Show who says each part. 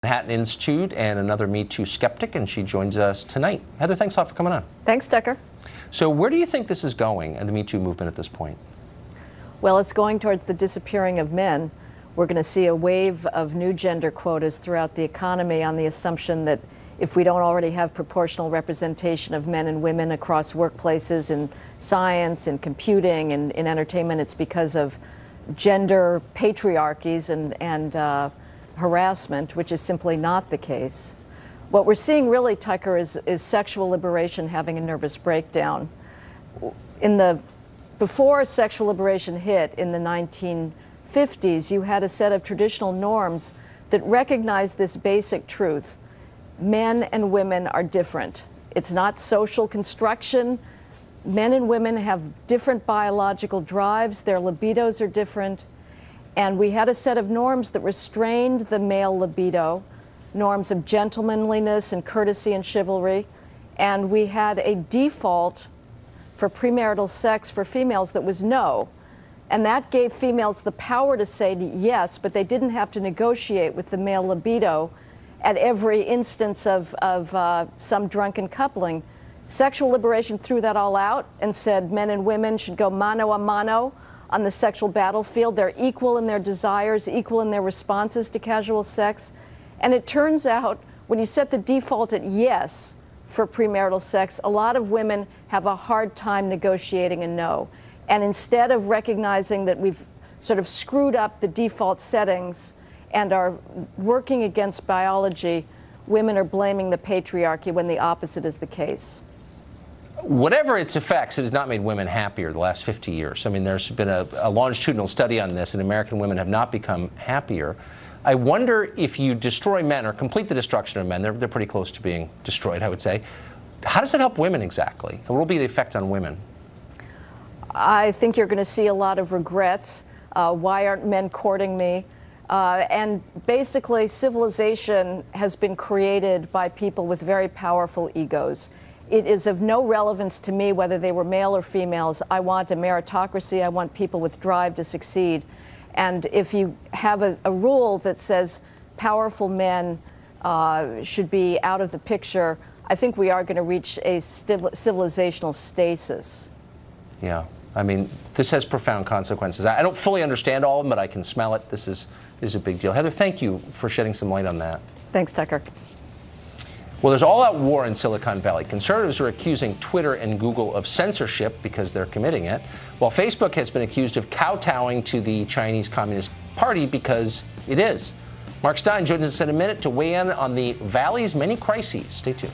Speaker 1: Manhattan Institute and another Me Too skeptic, and she joins us tonight. Heather, thanks a lot for coming on.
Speaker 2: Thanks, Tucker.
Speaker 1: So where do you think this is going in the Me Too movement at this point?
Speaker 2: Well, it's going towards the disappearing of men. We're going to see a wave of new gender quotas throughout the economy on the assumption that if we don't already have proportional representation of men and women across workplaces in science and computing and in entertainment, it's because of gender patriarchies and harassment, which is simply not the case. What we're seeing really, Tucker, is sexual liberation having a nervous breakdown. Before sexual liberation hit in the 1950s, you had a set of traditional norms that recognized this basic truth. Men and women are different. It's not social construction. Men and women have different biological drives. Their libidos are different. And we had a set of norms that restrained the male libido, norms of gentlemanliness and courtesy and chivalry. And we had a default for premarital sex for females that was no. And that gave females the power to say yes, but they didn't have to negotiate with the male libido at every instance of some drunken coupling. Sexual liberation threw that all out and said men and women should go mano a mano on the sexual battlefield. They're equal in their desires, equal in their responses to casual sex. And it turns out when you set the default at yes for premarital sex, a lot of women have a hard time negotiating a no. And instead of recognizing that we've sort of screwed up the default settings and are working against biology, women are blaming the patriarchy when the opposite is the case.
Speaker 1: Whatever its effects, it has not made women happier the last 50 years. I mean, there's been a longitudinal study on this, and American women have not become happier. I wonder if you destroy men or complete the destruction of men, they're pretty close to being destroyed, I would say. How does it help women exactly? What will be the effect on women?
Speaker 2: I think you're going to see a lot of regrets. Why aren't men courting me? And basically, civilization has been created by people with very powerful egos. It is of no relevance to me whether they were male or females. I want a meritocracy. I want people with drive to succeed. And if you have a rule that says powerful men should be out of the picture, I think we are going to reach a civilizational stasis.
Speaker 1: Yeah. I mean, this has profound consequences. I don't fully understand all of them, but I can smell it. This is a big deal. Heather, thank you for shedding some light on that.
Speaker 2: Thanks, Tucker.
Speaker 1: Well, there's all-out war in Silicon Valley. Conservatives are accusing Twitter and Google of censorship because they're committing it, while Facebook has been accused of kowtowing to the Chinese Communist Party because it is. Mark Stein joins us in a minute to weigh in on the Valley's many crises. Stay tuned.